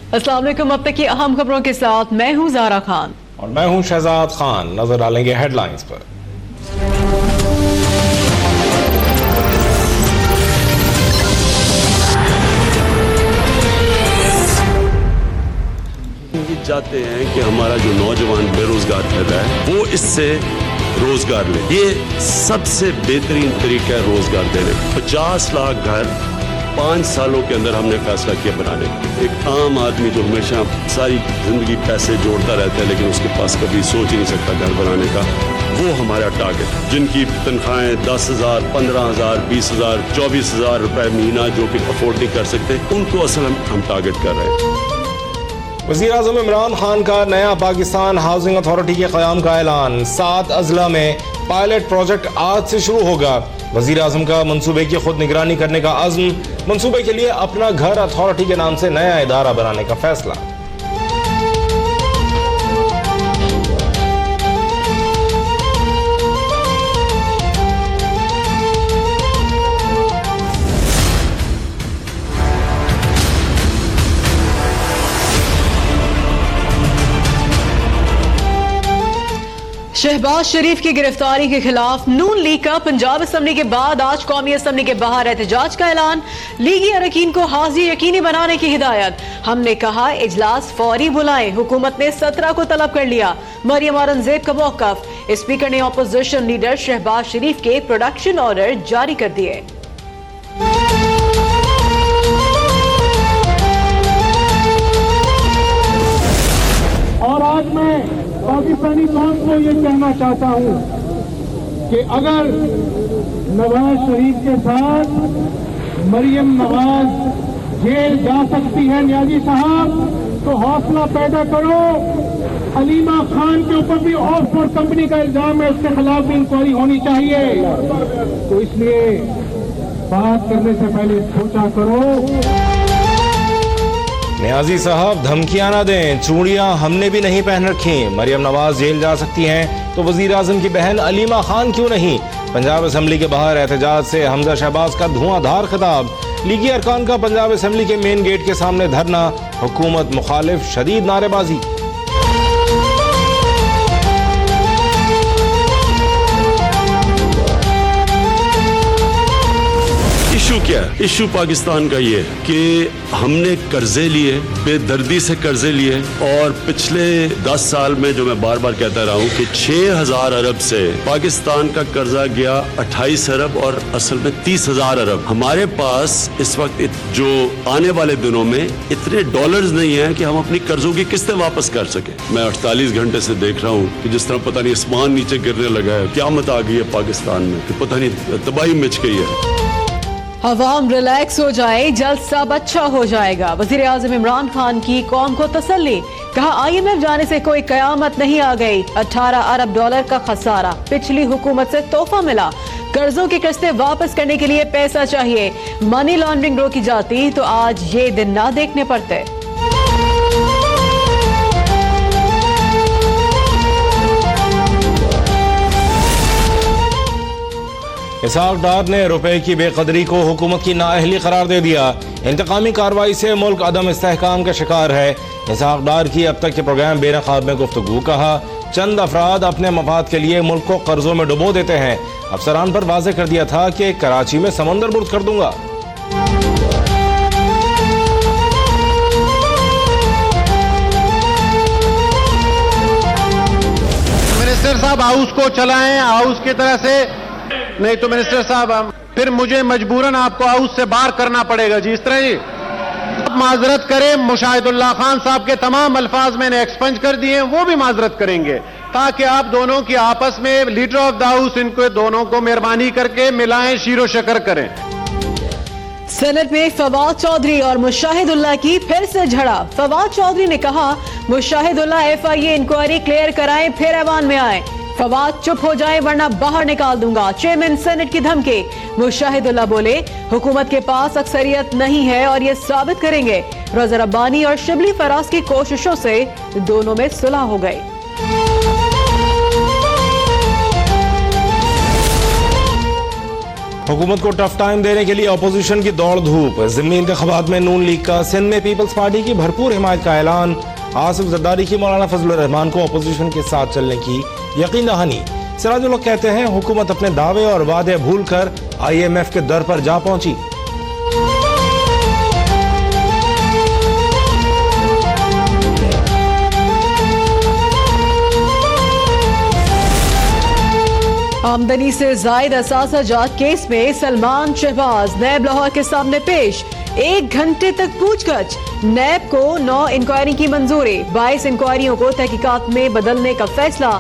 अस्सलाम वालेकुम। अब तक की अहम खबरों के साथ मैं हूं ज़ारा खान और मैं हूं शहजाद खान। नजर डालेंगे हेडलाइंस पर। चाहते हैं कि हमारा जो नौजवान बेरोजगार पैदा है वो इससे रोजगार ले। ये सबसे बेहतरीन तरीका है रोजगार देने। 50 लाख घर 5 सालों के अंदर हमने फैसला किया बनाने का। एक आम आदमी जो हमेशा सारी जिंदगी पैसे जोड़ता रहता है लेकिन उसके पास कभी सोच ही नहीं सकता घर बनाने का, वो हमारा टारगेट। जिनकी तनख्वाहें 10,000, 15,000, 20,000, 24,000 रुपए महीना जो कि अफोर्ड नहीं कर सकते, उनको असल हम टारगेट कर रहे हैं। वज़ीर-ए-आज़म इमरान खान का नया पाकिस्तान हाउसिंग अथॉरिटी के क़याम का ऐलान। 7 अज़ला में पायलट प्रोजेक्ट आज से शुरू होगा। वज़ीर-ए-आज़म का मंसूबे की खुद निगरानी करने का अज़्म। मंसूबे के लिए अपना घर अथॉरिटी के नाम से नया इदारा बनाने का फैसला। शहबाज शरीफ की गिरफ्तारी के खिलाफ नून लीग का पंजाब असम्बली के बाद आज कौमी असम्बली के बाहर एहतजाज का ऐलान। लीगी अरकान को हाजिरी यकीनी बनाने की हिदायत। हमने कहा इजलास फौरी बुलाएं। हुकूमत ने 17 को तलब कर लिया। मरियम औरंगजेब का मौकफ। स्पीकर ने अपोजिशन लीडर शहबाज शरीफ के प्रोडक्शन ऑर्डर जारी कर दिए। और आज मैं पाकिस्तानी कौम को ये कहना चाहता हूं कि अगर नवाज शरीफ के साथ मरियम नवाज जेल जा सकती है न्याजी साहब, तो हौसला पैदा करो। अलीमा खान के ऊपर भी ऑक्सफोर्ड कंपनी का इल्जाम है, उसके खिलाफ भी इंक्वायरी होनी चाहिए। तो इसलिए बात करने से पहले सोचा करो। नियाजी साहब धमकियां ना दें, चूड़ियां हमने भी नहीं पहन रखी। मरियम नवाज जेल जा सकती हैं तो वज़ीर-ए-आज़म की बहन अलीमा खान क्यों नहीं। पंजाब असम्बली के बाहर एहतजाज से हमजा शहबाज का धुआंधार खिताब। लीगी अरकान का पंजाब असम्बली के मेन गेट के सामने धरना। हुकूमत मुखालिफ शदीद नारेबाजी। इशू क्या है? इशू पाकिस्तान का ये कि हमने कर्जे लिए, बेदर्दी से कर्जे लिए, और पिछले 10 साल में जो मैं बार बार कहता रहा हूं कि 6,000 अरब से पाकिस्तान का कर्जा गया 28 अरब और असल में 30,000 अरब। हमारे पास इस वक्त जो आने वाले दिनों में इतने डॉलर्स नहीं है कि हम अपनी कर्जों की किस्तें वापस कर सके। मैं 48 घंटे से देख रहा हूँ कि जिस तरह पता नहीं आसमान नीचे गिरने लगा है, क़यामत आ गई है पाकिस्तान में, कि पता नहीं तबाही मच गई है। अवाम रिलैक्स हो जाए, जल्द सब अच्छा हो जाएगा। वज़ीर-ए-आज़म इमरान खान की कौम को तसल्ली। कहा IMF जाने से कोई कयामत नहीं आ गई। 18 अरब डॉलर का खसारा। पिछली हुकूमत से तोहफा मिला। कर्जों की किस्तें वापस करने के लिए पैसा चाहिए। मनी लॉन्ड्रिंग रोकी जाती तो आज ये दिन ना देखने पड़ते। इसहाक डार ने रुपए की बेकदरी को हुकूमत की नाअहली करार दे दिया। इंतकामी कार्रवाई से मुल्क अदम इस्तेहकाम का शिकार है। इसहाक डार की अब तक के प्रोग्राम बेनकाब में गुफ्तगू। कहा चंद अफराद अपने मफाद के लिए मुल्क को कर्जों में डुबो देते हैं। अफसरान पर वाज़ेह कर दिया था कि कराची में समंदर बुर्द कर दूंगा। मिनिस्टर साहब हाउस को चलाएं हाउस की तरह से, नहीं तो मिनिस्टर साहब फिर मुझे मजबूरन आपको हाउस से बाहर करना पड़ेगा जी। इस तरह जी आप माजरत करें। मुशाहिदुल्लाह खान साहब के तमाम अल्फाज मैंने एक्सपंज कर दिए हैं, वो भी माजरत करेंगे ताकि आप दोनों की आपस में लीडर ऑफ द हाउस इनको दोनों को मेहरबानी करके मिलाएं, शीरो शकर करें। सेनेट में फवाद चौधरी और मुशाहिदुल्लाह की फिर से झड़ा। फवाद चौधरी ने कहा मुशाहिदुल्लाह FIA इंक्वायरी क्लियर कराएं फिर ऐवान में आए। फवाद चुप हो जाए वरना बाहर निकाल दूंगा। चेयरमैन सेनेट की धमकी। मुशाहिदुल्लाह बोले हुकूमत के पास अक्सरियत नहीं है और ये साबित करेंगे। रज़ा रब्बानी और शिबली फराज की कोशिशों से दोनों में सुलह हो गई। हुकूमत को टफ टाइम देने के लिए अपोजिशन की दौड़ धूप। ज़िमनी इंतखाबात में नून लीग का सिंध में पीपल्स पार्टी की भरपूर हिमायत का ऐलान। आसिफ जरदारी की मौलाना फजलुर रहमान को अपोजिशन के साथ चलने की यकीन दहानी। सिराजुल हक कहते हैं हुकूमत अपने दावे और वादे भूलकर IMF के दर पर जा पहुंची। आमदनी से जायद असासा जात केस में सलमान शहबाज नैब लाहौर के सामने पेश। 1 घंटे तक पूछगछ। नैब को 9 इंक्वायरी की मंजूरी। 22 इंक्वायरियों को तहकीकात में बदलने का फैसला।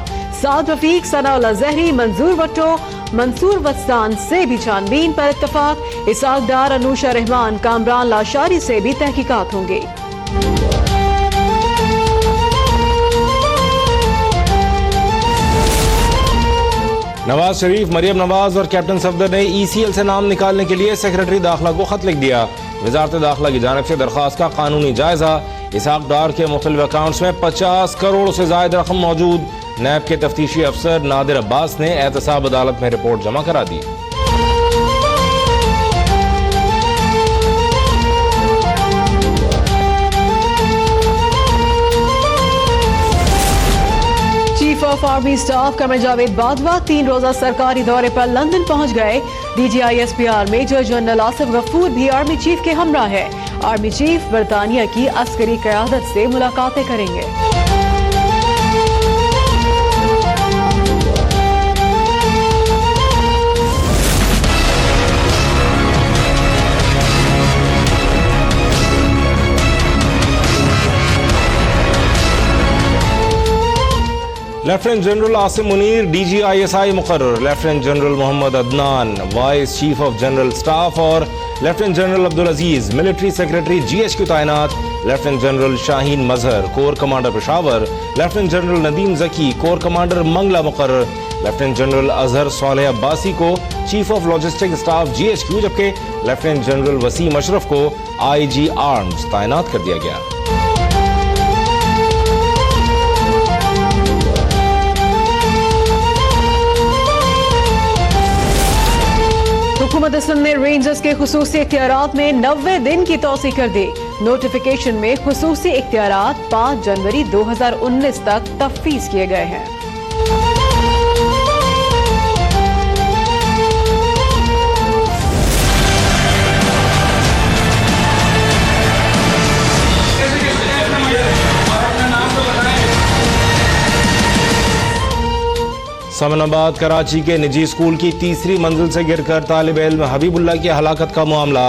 साद रफीक, सनाउल्लाह जहरी, मंजूर भट्टो, मंसूर वस्तान से भी छानबीन पर इत्तफाक। इसाक डार, अनूशा रहमान, कामरान लाशारी से भी तहकीकात होंगे। नवाज शरीफ, मरियम नवाज और कैप्टन सफदर ने ECL से नाम निकालने के लिए सेक्रेटरी दाखिला को खत लिख दिया। वजारत दाखिला की जानिब से दरख्वास्त का कानूनी जायजा। इसाक डार के मुख्तलिफ अकाउंट्स में 50 करोड़ से ज्यादा रकम मौजूद। नैब के तफ्तीशी अफसर नादिर अब्बास ने एहतसाब अदालत में रिपोर्ट जमा करा दी। Chief of army staff colonel Javed Bajwa 3 रोजा सरकारी दौरे पर लंदन पहुंच गए। DGI-SPR major general Asif Ghafoor भी आर्मी चीफ के हमरा है। आर्मी चीफ बरतानिया की अस्करी क़यादत से मुलाकातें करेंगे। Lieutenant general Asim Munir DGI-SI मुकर्रर। Lieutenant general Mohammad Adnan vice chief of general staff और lieutenant general Abdul Aziz military secretary GHQ तैनात। Lieutenant general Shaheen Mazhar corps commander Peshawar. Lieutenant general Nadeem Zaki corps commander Mangla मुकर्रर। लेफ्टिनेंट जनरल अजहर सालेह अब्बासी को chief of logistic staff GHQ, जबकि लेफ्टिनेंट जनरल वसीम अशरफ को IG arms तैनात कर दिया गया। हुकूमत सिंध ने रेंजर्स के खुसूसी इख्तियारात में 90 दिन की तोसी कर दी। नोटिफिकेशन में खुसूसी इख्तियारात 5 जनवरी 2019 तक तफवीज किए गए हैं। समनाबाद कराची के निजी स्कूल की तीसरी मंजिल से गिरकर तालिब इल्म हबीबुल्लाह की हलाकत का मामला।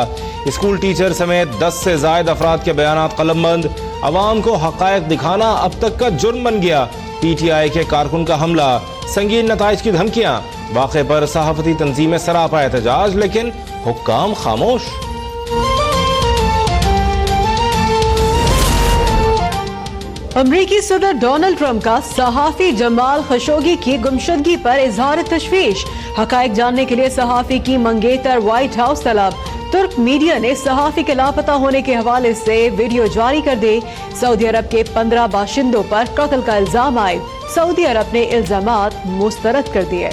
स्कूल टीचर समेत 10 से ज्यादा अफराद के बयानात कलमबंद। अवाम को हकायक दिखाना अब तक का जुर्म बन गया। PTI के कारकुन का हमला, संगीन नताइज की धमकियां। वाक़े पर सहाफती तंजीमें सरापा एहतजाज, लेकिन हुक्काम खामोश। अमरीकी सदर डोनाल्ड ट्रंप का सहाफी जमाल खशोगी की गुमशुदगी पर इजहार तशवीश। हकायक जानने के लिए सहाफी की मंगेतर व्हाइट हाउस तलब। तुर्क मीडिया ने सहाफी के लापता होने के हवाले से वीडियो जारी कर दी। सऊदी अरब के 15 बाशिंदों पर कत्ल का इल्जाम आए। सऊदी अरब ने इल्जामात मुस्तरद कर दिए।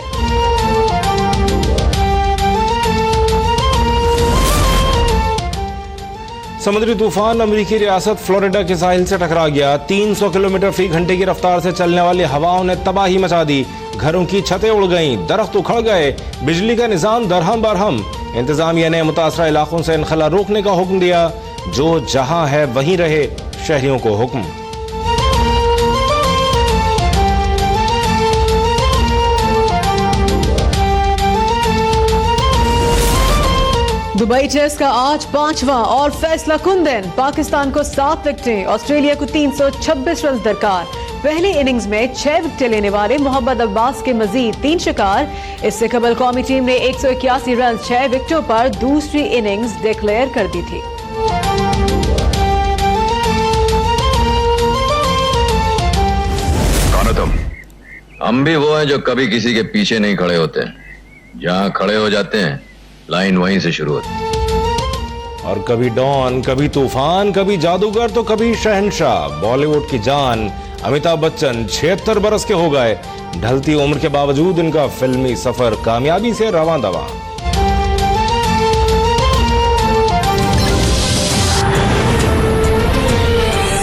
समुद्री तूफान अमेरिकी रियासत फ्लोरिडा के साहिल से टकरा गया। 300 किलोमीटर फी घंटे की रफ्तार से चलने वाली हवाओं ने तबाही मचा दी। घरों की छतें उड़ गईं, दरख्त उखड़ गए, बिजली का निजाम दरहम बरहम। इंतजामिया ने मुतासरा इलाकों से इनखला रोकने का हुक्म दिया। जो जहां है वहीं रहे, शहरियों को हुक्म। दुबई टेस्ट का आज 5वां और फैसला कुन दिन। पाकिस्तान को 7 विकेटें, ऑस्ट्रेलिया को 326 रन दरकार। पहली इनिंग्स में 6 विकेटें लेने वाले मोहम्मद अब्बास के मजीद 3 शिकार। इससे कबल कौमी टीम ने 181 रन 6 विकेटों पर दूसरी इनिंग्स डिक्लेयर कर दी थी। कौन हो तुम? हम भी वो हैं जो कभी किसी के पीछे नहीं खड़े होते। जहां खड़े हो जाते हैं लाइन वहीं से शुरू होती है। और कभी डॉन, कभी तूफान, कभी जादूगर तो कभी शहंशाह। बॉलीवुड की जान अमिताभ बच्चन 76 बरस के हो गए। ढलती उम्र के बावजूद इनका फिल्मी सफर कामयाबी से रवां दवां।